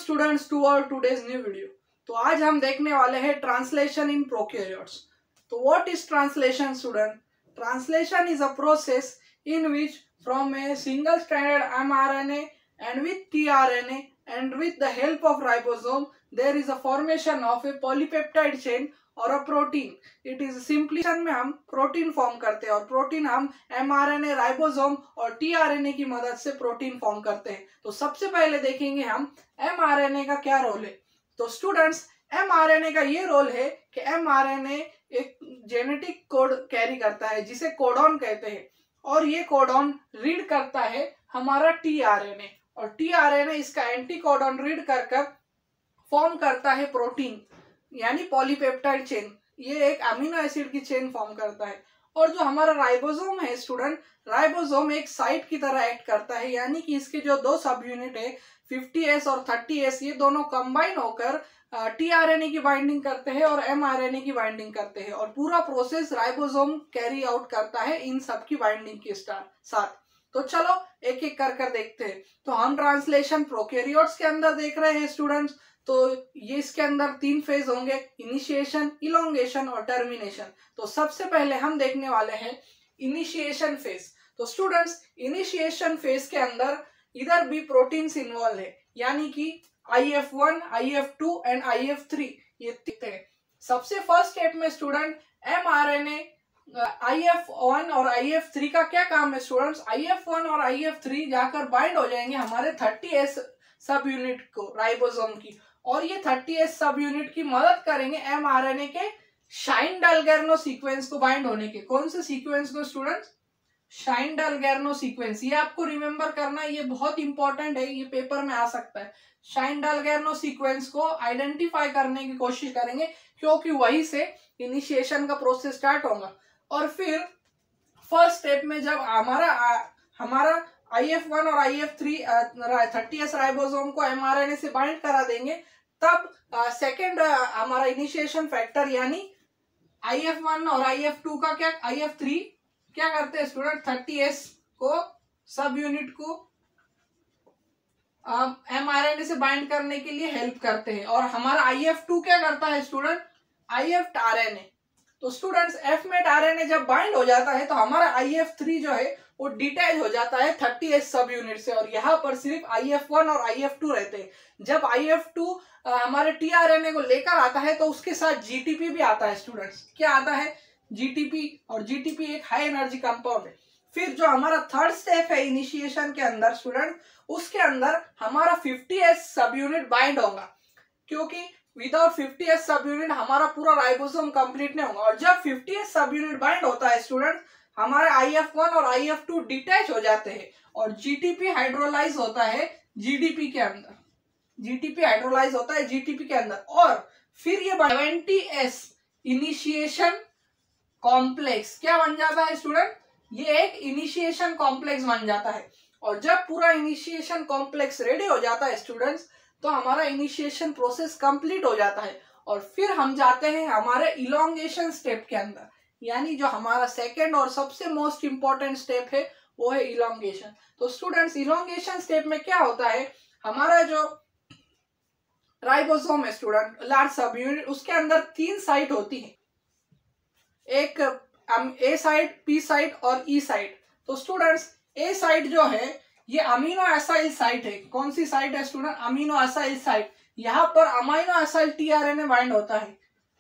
Students to our today's new video. तो आज हम देखने वाले हैं ट्रांसलेशन इन प्रोकैरियोट्स। तो what is translation student? Translation is a process in which from a single stranded mRNA and with tRNA and with the help of ribosome there is a formation of a polypeptide chain और a protein. It is simply में हम protein form करते हैं और protein हम mRNA, ribosome और tRNA की मदद से प्रोटीन फॉर्म करते हैं। तो सबसे पहले देखेंगे हम mRNA का क्या रोल है। तो स्टूडेंट्स mRNA का ये रोल है कि mRNA एक जेनेटिक कोड कैरी करता है जिसे कोडॉन कहते हैं और ये कोडॉन रीड करता है हमारा tRNA और tRNA इसका एंटी कोडॉन रीड कर फॉर्म करता है प्रोटीन यानी पॉलीपेप्टाइड चेन। ये एक अमीनो एसिड की चेन फॉर्म करता है। और जो हमारा राइबोसोम है स्टूडेंट, राइबोसोम एक साइट की तरह एक्ट करता है यानी कि इसके जो दो सब यूनिट है 50S और 30S ये दोनों कंबाइन होकर tRNA की बाइंडिंग करते हैं और mRNA की बाइंडिंग करते हैं और पूरा प्रोसेस राइबोसोम कैरी आउट करता है इन सब की बाइंडिंग के साथ। तो चलो एक एक कर देखते हैं। तो हम ट्रांसलेशन प्रोकैरियोट्स के अंदर देख रहे हैं स्टूडेंट्स। तो ये इसके अंदर 3 फेज होंगे, इनिशिएशन, इलोंगेशन और टर्मिनेशन। तो सबसे पहले हम देखने वाले हैं इनिशिएशन फेज। तो स्टूडेंट्स इनिशिएशन फेज के अंदर इधर भी प्रोटीन्स इन्वॉल्व है यानी कि IF1, IF2 एंड IF3 ये दिखते हैं। सबसे फर्स्ट स्टेप में स्टूडेंट mRNA IF1 और IF3 का क्या काम है स्टूडेंट्स? IF1 और IF3 जाकर बाइंड हो जाएंगे हमारे 30S सब यूनिट को, राइबोसोम की, और ये 30S सब यूनिट की मदद करेंगे mRNA के शाइन-डालगेर्नो सीक्वेंस को बाइंड होने के। कौन से सीक्वेंस को स्टूडेंट्स? शाइन-डालगेर्नो सीक्वेंस। ये आपको रिमेंबर करना है, ये बहुत इंपॉर्टेंट है, ये पेपर में आ सकता है। शाइन-डालगेर्नो सीक्वेंस को आइडेंटिफाई करने की कोशिश करेंगे क्योंकि वहीं से इनिशिएशन का प्रोसेस स्टार्ट होगा। और फिर फर्स्ट स्टेप में जब हमारा IF1 और IF3 30S राइबोसोम को mRNA से बाइंड करा देंगे, तब सेकेंड हमारा इनिशिएशन फैक्टर यानी IF1 और IF2 का क्या, IF3 क्या करते हैं स्टूडेंट? 30S को सब यूनिट को mRNA से बाइंड करने के लिए हेल्प करते हैं। और हमारा IF2 क्या करता है स्टूडेंट? IF RNA। तो स्टूडेंट्स F में RNA जब बाइंड हो जाता है तो हमारा IF3 जो है वो डिटैच हो जाता है 30S सब यूनिट से और यहाँ पर सिर्फ IF1 और IF2 रहते हैं। जब IF2 हमारे tRNA को लेकर आता है तो उसके साथ GTP भी आता है स्टूडेंट्स। क्या आता है? GTP। और GTP एक हाई एनर्जी कंपाउंड है। फिर जो हमारा थर्ड स्टेप है इनिशिएशन के अंदर स्टूडेंट, उसके अंदर हमारा 50S सब यूनिट बाइंड होगा क्योंकि विदाउट 50S सब यूनिट हमारा पूरा राइबोसोम कंप्लीट नहीं होगा। और जब 50S सब यूनिट बाइंड होता है स्टूडेंट, हमारे IF1 और IF2 डिटैच हो जाते हैं और GTP हाइड्रोलाइज होता है GDP के अंदर। GTP हाइड्रोलाइज होता है GTP के अंदर और फिर ये 70S इनिशिएशन कॉम्प्लेक्स क्या बन जाता है स्टूडेंट? ये एक इनिशिएशन कॉम्प्लेक्स बन जाता है। और जब पूरा इनिशिएशन कॉम्प्लेक्स रेडी हो जाता है स्टूडेंट्स तो हमारा इनिशिएशन प्रोसेस कंप्लीट हो जाता है और फिर हम जाते हैं हमारे इलोंगेशन स्टेप के अंदर यानी जो हमारा सेकेंड और सबसे मोस्ट इंपॉर्टेंट स्टेप है वो है इलोंगेशन। तो स्टूडेंट्स इलोंगेशन स्टेप में क्या होता है, हमारा जो राइबोसोम है स्टूडेंट, लार्ज सब यूनिट, उसके अंदर 3 साइट होती है, एक A साइट, P साइट और E साइट। तो स्टूडेंट्स A साइट जो है ये अमीनो एसाइल साइट है। कौन सी साइट है स्टूडेंट? Amino acyl site. यहाँ पर अमीनो एसाइल tRNA बाइंड होता है,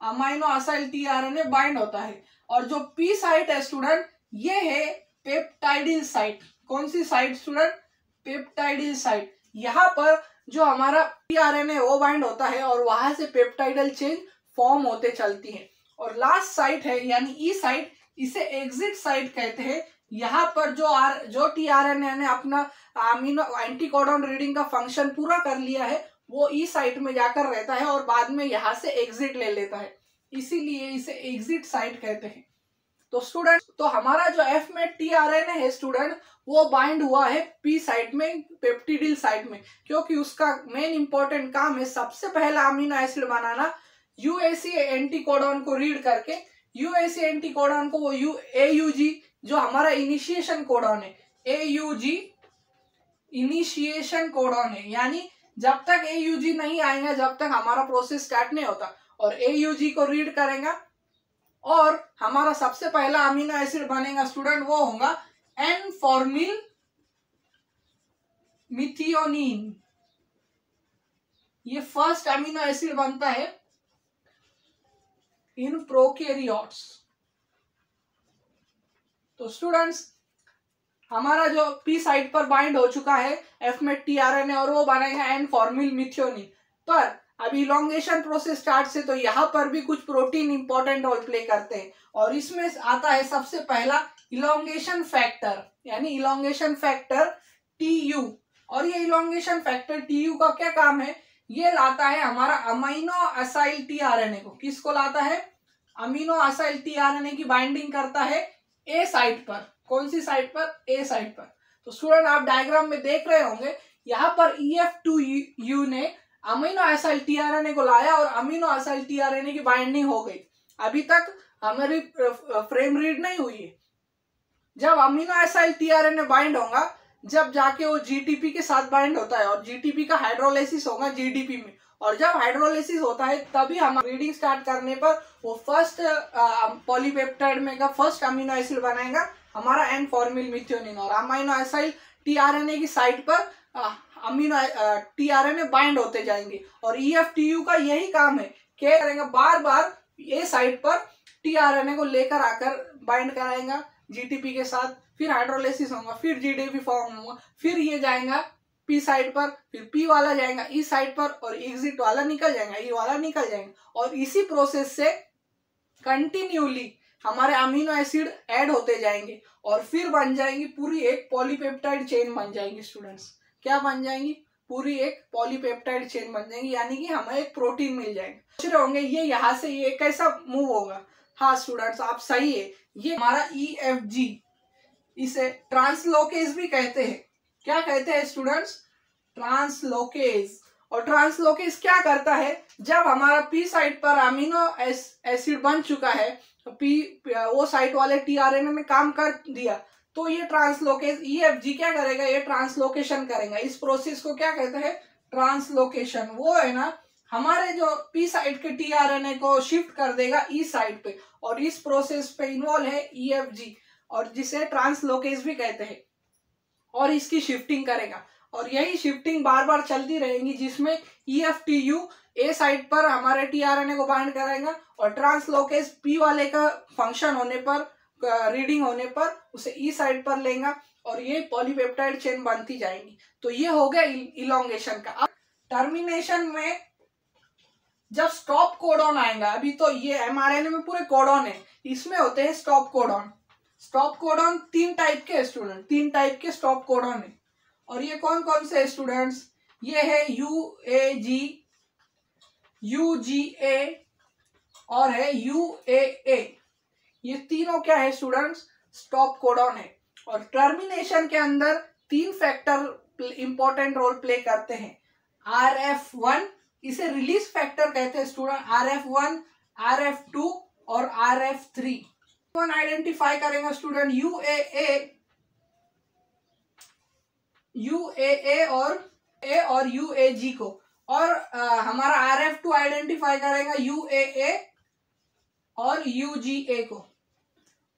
अमीनो एसाइल tRNA बाइंड होता है। और जो P साइट है स्टूडेंट ये है पेप्टाइडिल साइट। कौन सी साइट स्टूडेंट? Peptidyl site. यहाँ पर जो हमारा tRNA वो बाइंड होता है और वहां से पेप्टाइडल चेन फॉर्म होते चलती है। और लास्ट साइट है यानी E साइट, इसे एग्जिट साइट कहते हैं। यहाँ पर जो tRNA ने अपना अमीनो एंटीकोडॉन रीडिंग का फंक्शन पूरा कर लिया है वो E साइट में जाकर रहता है और बाद में यहाँ से एग्जिट ले लेता है, इसीलिए इसे एग्जिट साइट कहते हैं। तो स्टूडेंट तो हमारा जो F में tRNA है स्टूडेंट वो बाइंड हुआ है P साइट में, पेप्टिडिल साइट में, क्योंकि उसका मेन इंपॉर्टेंट काम है सबसे पहला अमीनो एसिड बनाना UAC एंटीकोडॉन को रीड करके। UAC एंटीकोडॉन को वो AUG जो हमारा इनिशिएशन कोडॉन है, AUG इनिशिएशन कोडॉन है यानी जब तक AUG नहीं आएगा, जब तक हमारा प्रोसेस स्टार्ट नहीं होता। और AUG को रीड करेगा और हमारा सबसे पहला अमीनो एसिड बनेगा स्टूडेंट, वो होगा एन फॉर्मिल मिथियोनिन। ये फर्स्ट अमीनो एसिड बनता है इन प्रोकैरियोट्स। तो स्टूडेंट्स, हमारा जो पी साइड पर बाइंड हो चुका है एफ में tRNA और वो बनेगा एन फॉर्मिल मिथियोनिन। पर अब इलोंगेशन प्रोसेस स्टार्ट से तो यहाँ पर भी कुछ प्रोटीन इंपॉर्टेंट रोल प्ले करते हैं और इसमें आता है सबसे पहला इलोंगेशन फैक्टर, यानी इलोंगेशन फैक्टर TU। और ये इलोंगेशन फैक्टर TU का क्या काम है, ये लाता है हमारा अमीनो असाइल tRNA को। किसको लाता है? अमीनो असाइल tRNA की बाइंडिंग करता है ए साइट पर। कौन सी साइट पर? ए साइट पर। तो स्टूडेंट आप डायग्राम में देख रहे होंगे, यहाँ पर EF2U ने अमीनो असाइल tRNA को लाया और अमीनो असाइल tRNA की बाइंडिंग हो गई। अभी तक हमारी फ्रेम रीड नहीं हुई है। जब अमीनो असाइल tRNA बाइंड होगा, जब जाके वो GTP के साथ बाइंड होता है और GTP का हाइड्रोलाइसिस होगा GDP में, और जब हाइड्रोलाइसिस होता है तभी हम रीडिंग स्टार्ट करने पर वो फर्स्ट पॉलीपेप्टाइड में का फर्स्ट अमीनो एसिड बनाएगा हमारा एन फॉर्मिल मिथियोनिन। और अमीनो असाइल tRNA की साइट पर अमीनो tRNA बाइंड होते जाएंगे। और EF2U का यही काम है, क्या करेंगे, बार बार ए साइट पर tRNA को लेकर आकर बाइंड कराएगा GTP के साथ, फिर हाइड्रोलाइसिस होगा, फिर GDP फॉर्म होगा, फिर ये जाएगा पी साइड पर, फिर पी वाला जाएगा ई साइड पर और एग्जिट वाला निकल जाएगा, ई वाला निकल जाएगा। और इसी प्रोसेस से कंटिन्यूली हमारे अमीनो एसिड ऐड होते जाएंगे और फिर बन जाएंगी पूरी एक पॉलीपेप्टाइड चेन बन जाएंगी। स्टूडेंट्स क्या बन जाएंगी? पूरी एक पॉलीपेप्टाइड चेन बन जाएंगी, यानी कि हमें एक प्रोटीन मिल जाएगा। सोच रहे होंगे ये यहाँ से ये कैसा मूव होगा? हाँ स्टूडेंट्स, आप सही है, ये हमारा EFG, इसे ट्रांसलोकेज भी कहते हैं। क्या कहते हैं स्टूडेंट्स? ट्रांसलोकेज। और ट्रांसलोकेज क्या करता है, जब हमारा पी साइट पर अमीनो एसिड बन चुका है, तो पी वो साइट वाले tRNA में काम कर दिया, तो ये ट्रांसलोकेज EFG क्या करेगा, ये ट्रांसलोकेशन करेगा। इस प्रोसेस को क्या कहते हैं? ट्रांसलोकेशन। वो है ना हमारे जो पी साइट के tRNA को शिफ्ट कर देगा ई साइट पे, और इस प्रोसेस पे इन्वॉल्व है EFG, और जिसे ट्रांसलोकेज भी कहते हैं। और इसकी शिफ्टिंग करेगा, और यही शिफ्टिंग बार बार चलती रहेगी, जिसमें EF2U ए साइड पर हमारे tRNA को बाइंड कराएगा और ट्रांसलोकेज पी वाले का फंक्शन होने पर, रीडिंग होने पर उसे ई साइड पर लेगा और ये पॉलीपेप्टाइड चेन बनती जाएंगी। तो ये हो गया इलोंगेशन का। अब टर्मिनेशन में जब स्टॉप कोडॉन आएगा, अभी तो ये mRNA में पूरे कोडॉन है, इसमें होते हैं stop codon. Stop codon 3 type के स्टूडेंट, 3 टाइप के स्टॉप कोडॉन है। और ये कौन कौन से स्टूडेंट्स? ये है UAG, UGA और है UAA। ये तीनों क्या है स्टूडेंट्स? स्टॉप कोडॉन है। और टर्मिनेशन के अंदर 3 फैक्टर इंपॉर्टेंट रोल प्ले करते हैं। RF1, इसे रिलीज फैक्टर कहते हैं स्टूडेंट, RF1, RF2 और RF3। आइडेंटिफाई करेंगे स्टूडेंट UAA और UAG को, और हमारा RF2 आइडेंटिफाई करेगा UAA और UGA को,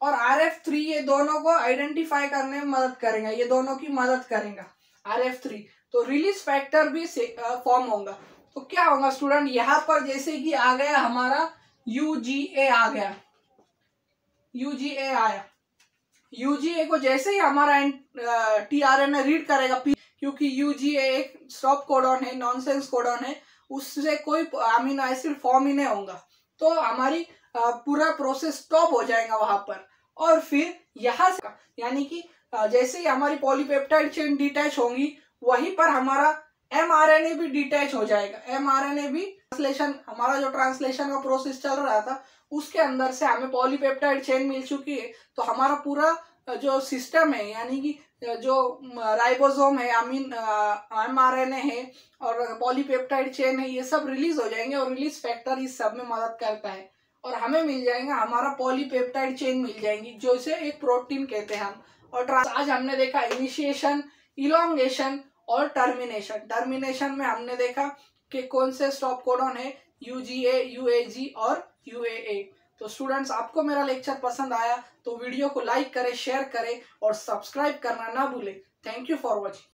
और RF3 ये दोनों को आइडेंटिफाई करने में मदद करेगा, ये दोनों की मदद करेगा RF3। तो रिलीज फैक्टर भी फॉर्म होगा। तो क्या होगा स्टूडेंट, यहाँ पर जैसे कि आ गया हमारा UGA, आ गया UGA आया, UGA को जैसे ही हमारा tRNA रीड करेगा, क्योंकि UGA एक स्टॉप कोडॉन है, नॉनसेंस कोडॉन है, उससे कोई अमीनो एसिड फॉर्म ही नहीं होगा, तो हमारी पूरा प्रोसेस स्टॉप हो जाएगा वहां पर। और फिर यहाँ से यानी कि जैसे ही हमारी पॉलीपेप्टाइड चेन डिटैच होंगी, वहीं पर हमारा mRNA भी डिटैच हो जाएगा। mRNA भी ट्रांसलेशन, हमारा जो ट्रांसलेशन का प्रोसेस चल रहा था उसके अंदर से हमें पॉलीपेप्टाइड चेन मिल चुकी है, तो हमारा पूरा जो सिस्टम है, यानी कि जो राइबोसोम है, mRNA है और पॉलीपेप्टाइड चेन है, ये सब रिलीज हो जाएंगे और रिलीज फैक्टर इस सब में मदद करता है, और हमें मिल जाएगा हमारा पॉलीपेप्टाइड चेन मिल जाएंगी, जो इसे एक प्रोटीन कहते हैं हम। और आज हमने देखा इनिशिएशन, इलोंगेशन और टर्मिनेशन। टर्मिनेशन में हमने देखा कि कौन से स्टॉप कोडॉन है, UGA, UAG और UAA। तो स्टूडेंट्स, आपको मेरा लेक्चर पसंद आया तो वीडियो को लाइक करें, शेयर करें और सब्सक्राइब करना ना भूलें। Thank you for watching.